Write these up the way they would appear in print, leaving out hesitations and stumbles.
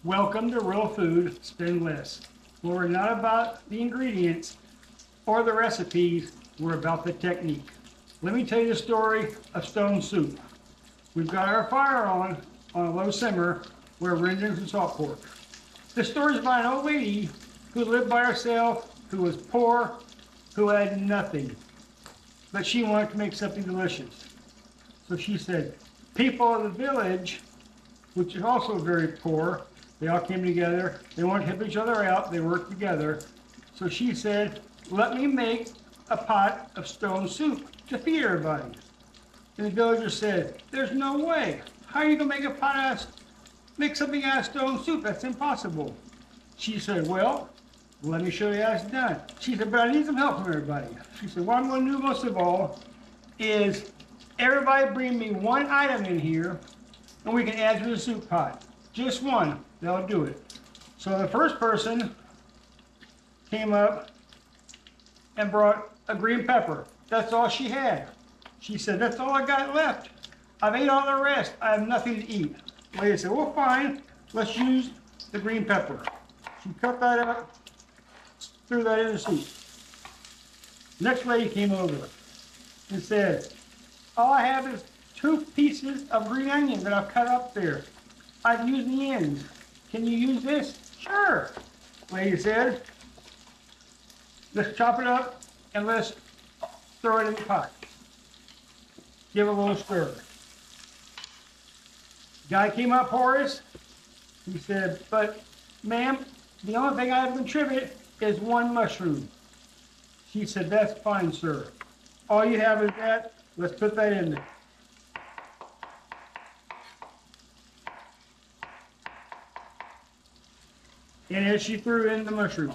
Welcome to Real Food, Spend Less, where we're not about the ingredients or the recipes, we're about the technique. Let me tell you the story of stone soup. We've got our fire on a low simmer, where we're rendering some salt pork. This story is about an old lady who lived by herself, who was poor, who had nothing, but she wanted to make something delicious. So she said, people of the village, which is also very poor, they all came together. They wanted to help each other out. They worked together. So she said, let me make a pot of stone soup to feed everybody. And the villagers said, there's no way. How are you going to make something out of stone soup? That's impossible. She said, well, let me show you how it's done. She said, but I need some help from everybody. She said, what I'm going to do most of all is everybody bring me one item in here and we can add to the soup pot. Just one, they'll do it. So the first person came up and brought a green pepper. That's all she had. She said, that's all I got left. I've ate all the rest. I have nothing to eat. The lady said, well, fine, let's use the green pepper. She cut that up, threw that in the soup. Next lady came over and said, all I have is 2 pieces of green onion that I've cut up there. I've used the ends. Can you use this? Sure, lady said. Let's chop it up and let's throw it in the pot. Give it a little stir. Guy came up for us. He said, but ma'am, the only thing I have to contribute is 1 mushroom. She said, that's fine, sir. All you have is that. Let's put that in there. And as she threw in the mushroom,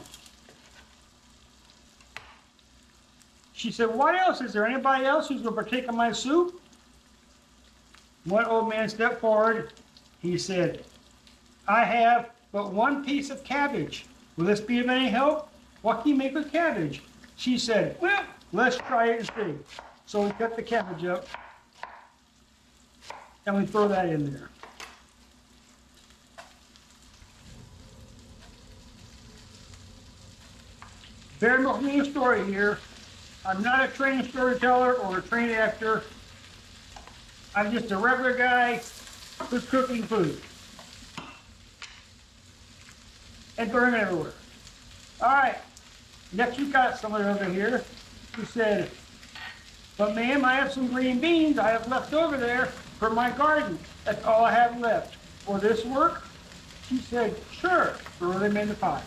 she said, what else? Is there anybody else who's going to partake of my soup? One old man stepped forward. He said, I have but 1 piece of cabbage. Will this be of any help? What can you make with cabbage? She said, well, let's try it and see. So we cut the cabbage up and we throw that in there. Bear with me a story here. I'm not a trained storyteller or a trained actor. I'm just a regular guy who's cooking food and throwing it everywhere. All right, next we got someone over here who said, but ma'am, I have some green beans I have left over there for my garden. That's all I have left. Will this work? She said, sure, throw them in the fire.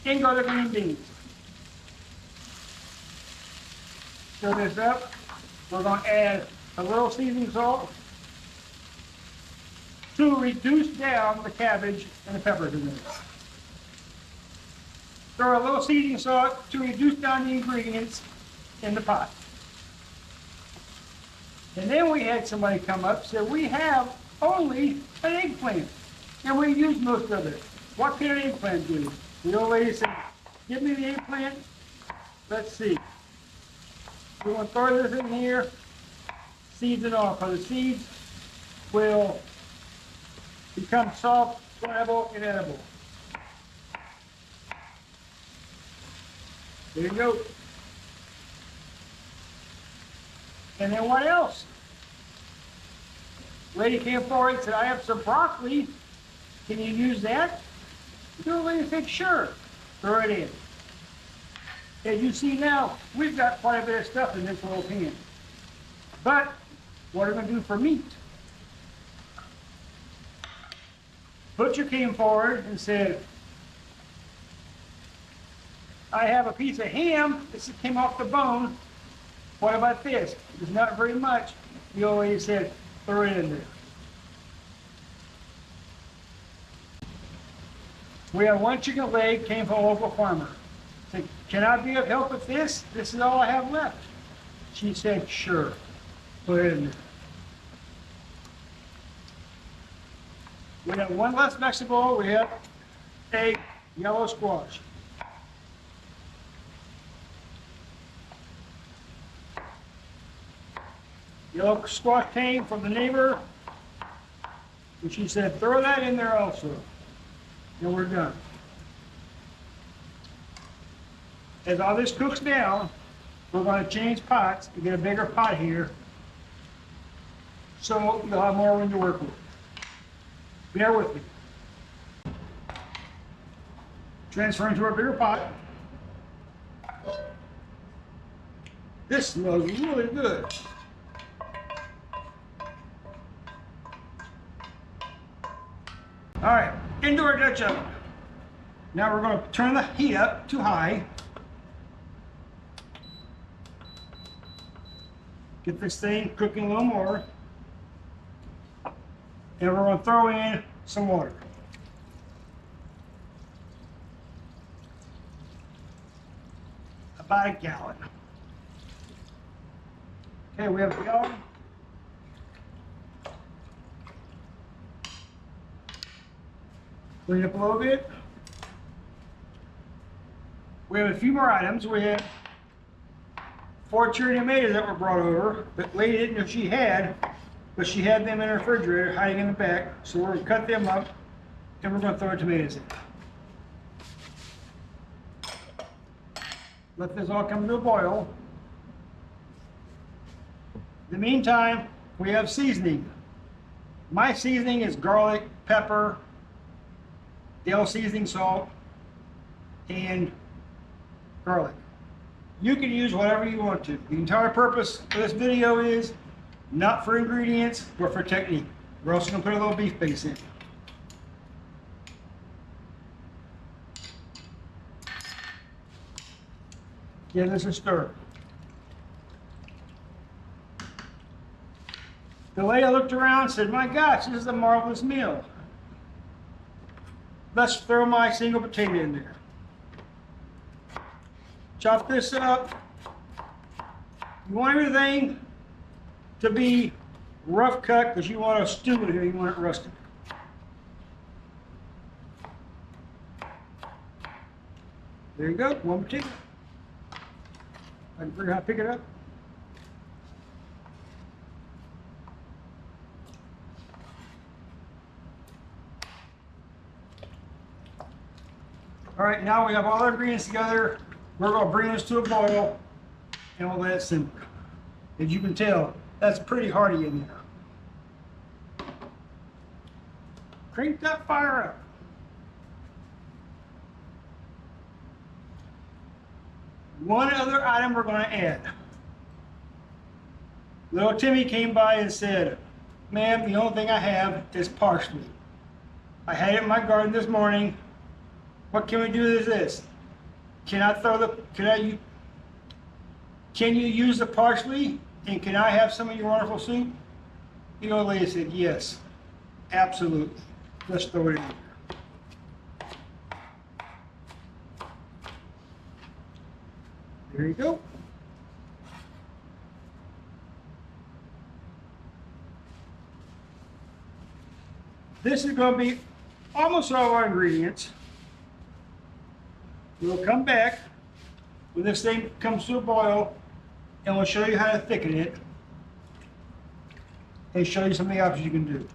In go the green beans. Stir this up. We're going to add a little seasoning salt to reduce down the cabbage and the peppers in there. Throw a little seasoning salt to reduce down the ingredients in the pot. And then we had somebody come up and say, we have only an eggplant, and we use most of it. What can an eggplant do? The old lady said, give me the eggplant. Let's see. We want to throw this in here, seeds and all, because the seeds will become soft, pliable, and edible. There you go. And then what else? Lady came forward and said, I have some broccoli. Can you use that? The lady said, sure. Throw it in. As you see now, we've got quite a bit of stuff in this little pan. But what are we going to do for meat? Butcher came forward and said, I have a piece of ham. This came off the bone. What about this? It's not very much. The old lady said, throw it in there. We have 1 chicken leg, came from a local farmer. Said, can I be of help with this? This is all I have left. She said, sure. Put it in there. We have 1 less vegetable. We have a yellow squash. Yellow squash came from the neighbor, and she said, throw that in there also. and we're done. As all this cooks down, we're going to change pots and get a bigger pot here so you'll have more room to work with. Bear with me. Transfer into a bigger pot. This smells really good. All right, into our Dutch oven. Now we're going to turn the heat up to high. Get this thing cooking a little more. And we're going to throw in some water. About a gallon. Okay, we have a gallon. Clean up a little bit. We have a few more items. We have 4 cherry tomatoes that were brought over, but Lady didn't know she had, but she had them in her refrigerator hiding in the back. So we're going to cut them up and we're going to throw the tomatoes in. Let this all come to a boil. In the meantime, we have seasoning. My seasoning is garlic, pepper, Dale seasoning salt, and garlic. You can use whatever you want to. The entire purpose of this video is not for ingredients, but for technique. We're also going to put a little beef base in. Give this a stir. The lady looked around and said, "My gosh, this is a marvelous meal. Let's throw my single potato in there." Chop this up. You want everything to be rough cut because you want a stew in here, you want it rustic. There you go, one potato. I can figure out how to pick it up. All right, now we have all our ingredients together. We're going to bring this to a boil and we'll let it simmer. As you can tell, that's pretty hearty in there. Crank that fire up. One other item we're going to add. Little Timmy came by and said, "Ma'am, the only thing I have is parsley. I had it in my garden this morning. What can we do with this? Can you use the parsley and can I have some of your wonderful soup?" The old lady said, "Yes, absolutely. Let's throw it in there." There you go. This is going to be almost all of our ingredients. We'll come back when this thing comes to a boil and we'll show you how to thicken it and show you some of the options you can do.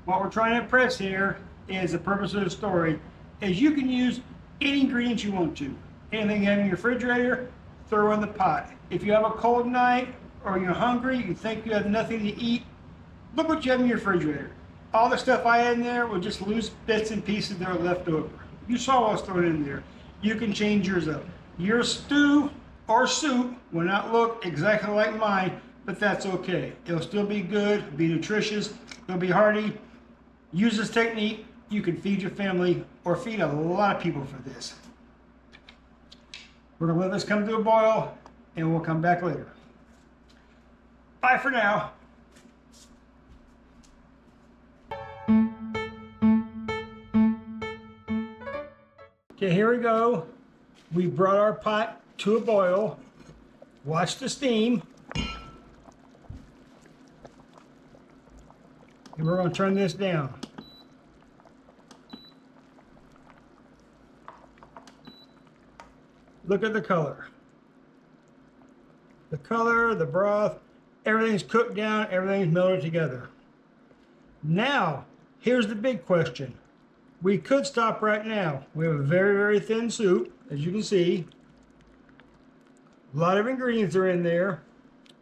What we're trying to impress here is the purpose of the story is you can use any ingredients you want to. Anything you have in your refrigerator, throw in the pot. If you have a cold night or you're hungry, you think you have nothing to eat, look what you have in your refrigerator. All the stuff I had in there were just loose bits and pieces that are left over. You saw what I was throwing in there. You can change yours up. Your stew or soup will not look exactly like mine, but that's okay. It'll still be good, be nutritious, it'll be hearty. Use this technique. You can feed your family or feed a lot of people for this. We're gonna let this come to a boil and we'll come back later. Bye for now. Okay, here we go. We brought our pot to a boil. Watch the steam. And we're going to turn this down. Look at the color. The color, the broth, everything's cooked down, everything's melted together. Now, here's the big question. We could stop right now. We have a very, very thin soup, as you can see. A lot of ingredients are in there.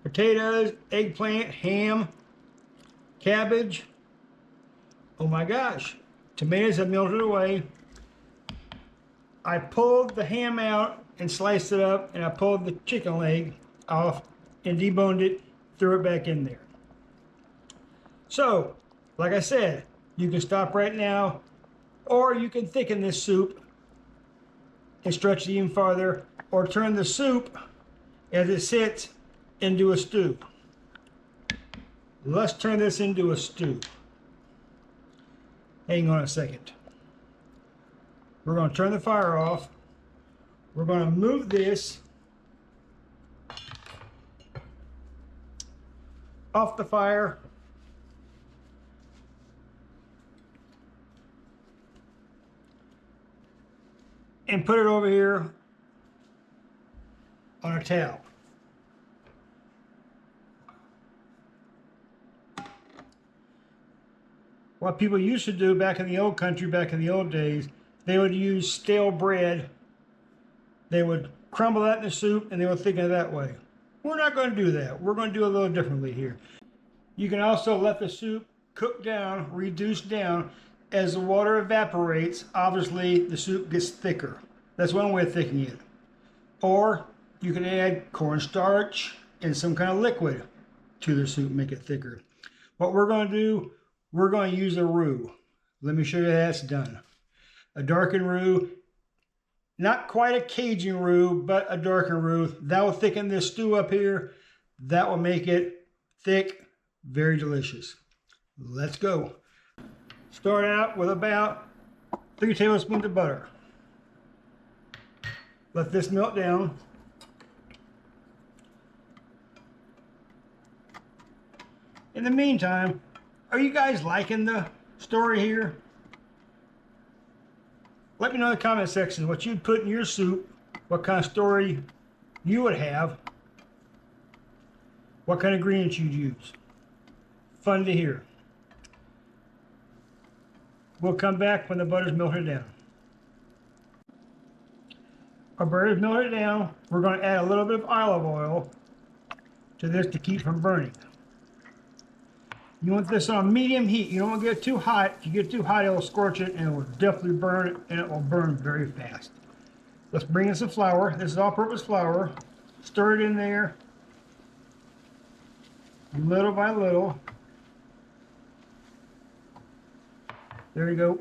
Potatoes, eggplant, ham, cabbage. Oh my gosh, tomatoes have melted away. I pulled the ham out and sliced it up, and I pulled the chicken leg off and deboned it, threw it back in there. So, like I said, you can stop right now, or you can thicken this soup and stretch it even farther, or turn the soup as it sits into a stew. Let's turn this into a stew. Hang on a second. We're going to turn the fire off. We're going to move this off the fire. And put it over here on a towel. What people used to do back in the old country, back in the old days, they would use stale bread. They would crumble that in the soup and they would thicken it that way. We're not going to do that. We're going to do it a little differently here. You can also let the soup cook down, reduce down. As the water evaporates, obviously the soup gets thicker. That's one way of thickening it. Or you can add cornstarch and some kind of liquid to the soup, make it thicker. What we're going to do, we're going to use a roux. Let me show you how that's done. A darkened roux, not quite a Cajun roux, but a darkened roux. That will thicken this stew up here. That will make it thick, very delicious. Let's go. Start out with about 3 tablespoons of butter. Let this melt down. In the meantime, are you guys liking the story here? Let me know in the comment section what you'd put in your soup, what kind of story you would have, what kind of ingredients you'd use. Fun to hear. We'll come back when the butter's melted down. Our butter's melted down. We're going to add a little bit of olive oil to this to keep from burning. You want this on medium heat. You don't want to get too hot. If you get too hot, it'll scorch it and it will definitely burn it, and it will burn very fast. Let's bring in some flour. This is all-purpose flour. Stir it in there little by little. There you go.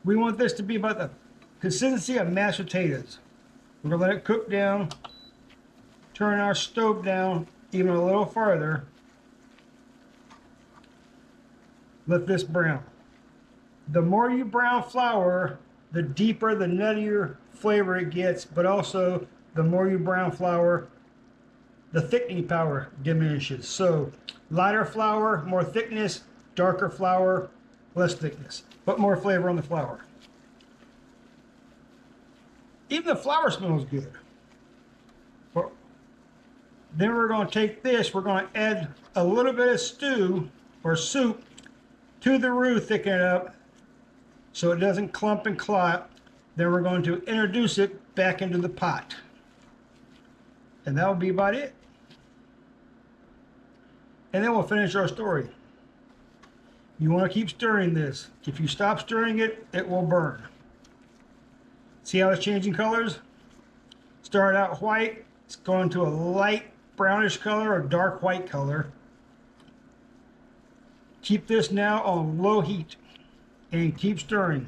We want this to be about the consistency of mashed potatoes. We're going to let it cook down. Turn our stove down even a little farther. Let this brown. The more you brown flour, the deeper, the nuttier flavor it gets, but also the more you brown flour, the thickening power diminishes. So lighter flour, more thickness; darker flour, less thickness, but more flavor on the flour. Even the flour smells good. But then we're going to take this, we're going to add a little bit of stew or soup to the roux, thicken it up so it doesn't clump and clot. Then we're going to introduce it back into the pot. And that will be about it. And then we'll finish our story. You want to keep stirring this. If you stop stirring it, it will burn. See how it's changing colors? Start out white, it's going to a light brownish color or dark white color. Keep this now on low heat and keep stirring.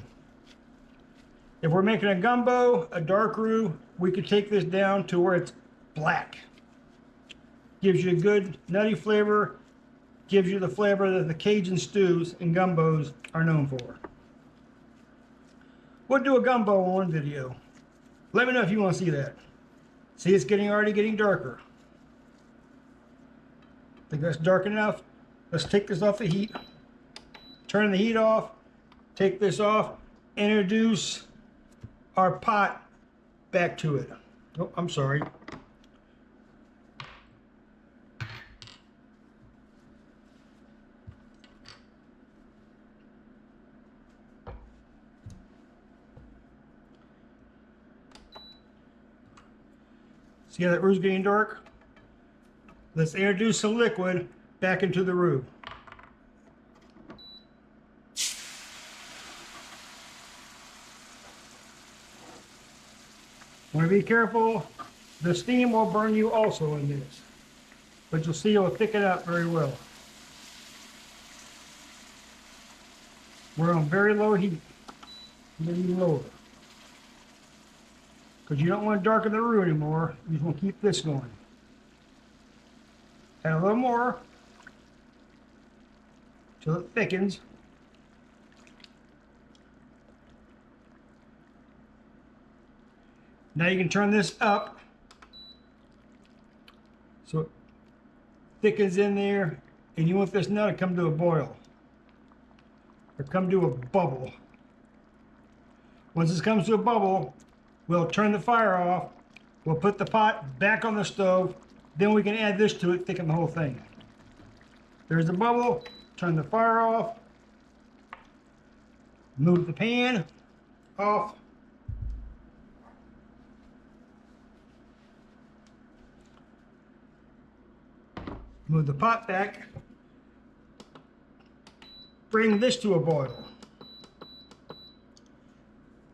If we're making a gumbo, a dark roux, we could take this down to where it's black. Gives you a good nutty flavor, gives you the flavor that the Cajun stews and gumbos are known for. We'll do a gumbo in one video. Let me know if you want to see that. See, it's already getting darker. Think that's dark enough? Let's take this off the heat. Turn the heat off. Take this off. Introduce our pot back to it. Oh, I'm sorry. See how that roux's getting dark? Let's introduce some liquid back into the roux. Want to be careful. The steam will burn you also in this, but you'll see it will thicken up very well. We're on very low heat, maybe lower, because you don't want to darken the roux anymore. You just want to keep this going. Add a little more till it thickens. Now you can turn this up so it thickens in there, and you want this now to come to a boil or come to a bubble. Once this comes to a bubble, we'll turn the fire off, we'll put the pot back on the stove, then we can add this to it, thicken the whole thing. There's the bubble, turn the fire off, move the pan off. Move the pot back, bring this to a boil.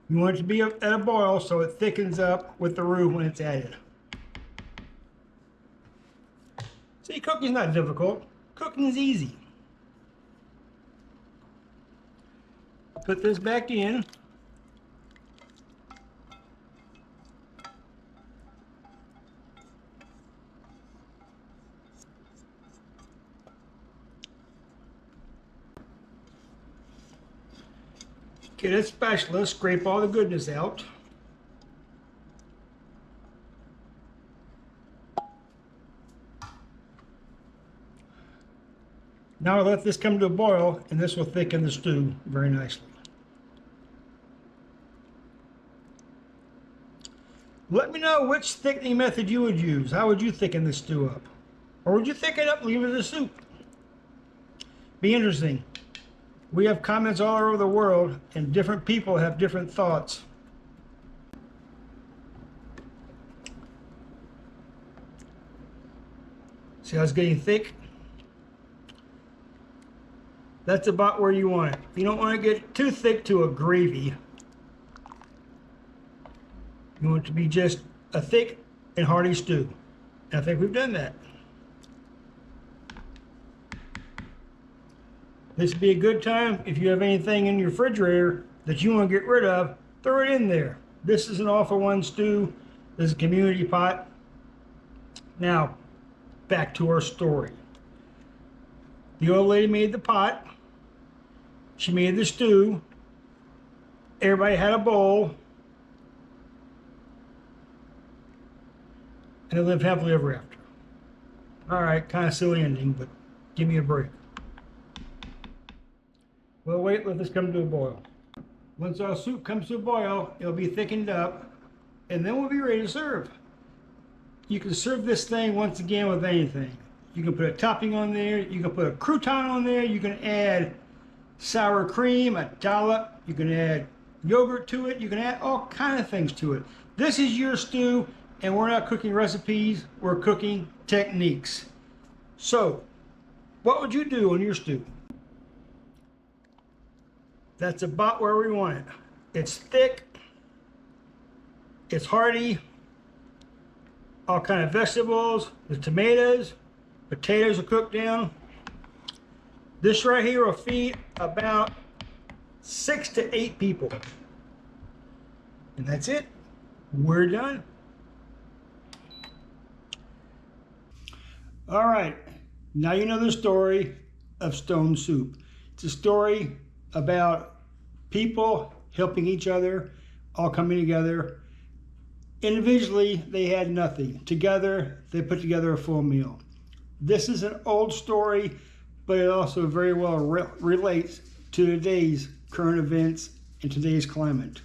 You want it to be at a boil so it thickens up with the roux when it's added. See, cooking's not difficult. Cooking's easy. Put this back in. Get a spatula, scrape all the goodness out. Now let this come to a boil, and this will thicken the stew very nicely. Let me know which thickening method you would use. How would you thicken the stew up? Or would you thicken it up and leave it as soup? Be interesting. We have comments all over the world, and different people have different thoughts. See how it's getting thick? That's about where you want it. You don't want to get too thick to a gravy. You want it to be just a thick and hearty stew. And I think we've done that. This would be a good time if you have anything in your refrigerator that you want to get rid of, throw it in there. This is an all-for-one stew. This is a community pot. Now, back to our story. The old lady made the pot. She made the stew. Everybody had a bowl. And they lived happily ever after. All right, kind of silly ending, but give me a break. We'll wait, let this come to a boil. Once our soup comes to a boil, it'll be thickened up, and then we'll be ready to serve. You can serve this thing once again with anything. You can put a topping on there, you can put a crouton on there, you can add sour cream, a dollop, you can add yogurt to it, you can add all kinds of things to it. This is your stew, and we're not cooking recipes, we're cooking techniques. So, what would you do on your stew? That's about where we want it. It's thick, it's hearty, all kind of vegetables, the tomatoes, potatoes are cooked down. This right here will feed about 6 to 8 people. And that's it. We're done. All right, now you know the story of Stone Soup. It's a story about people helping each other, all coming together. Individually, they had nothing. Together, they put together a full meal. This is an old story, but it also very well relates to today's current events and today's climate.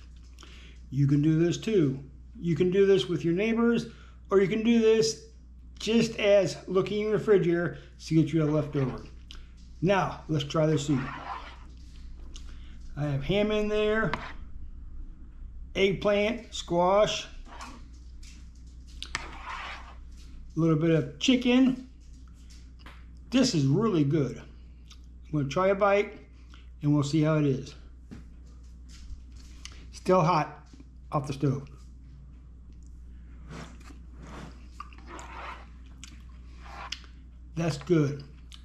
You can do this too. You can do this with your neighbors, or you can do this just as looking in your refrigerator to see what you have left over. Now, let's try this soup. I have ham in there, eggplant, squash, a little bit of chicken. This is really good. I'm going to try a bite and we'll see how it is. Still hot off the stove. That's good.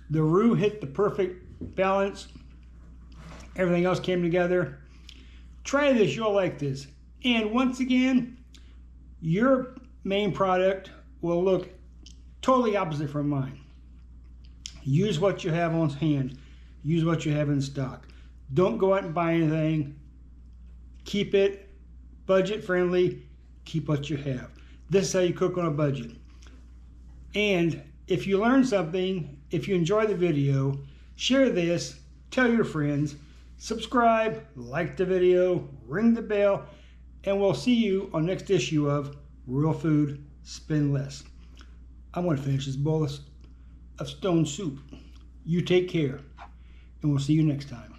The roux hit the perfect balance. Everything else came together. Try this, you'll like this. And once again, your main product will look totally opposite from mine. Use what you have on hand. Use what you have in stock. Don't go out and buy anything. Keep it budget friendly. Keep what you have. This is how you cook on a budget. And if you learn something, if you enjoy the video, share this, tell your friends, subscribe, like the video, ring the bell, and we'll see you on next issue of Real Food, Spend Less. I'm going to finish this bowl of stone soup. You take care, and we'll see you next time.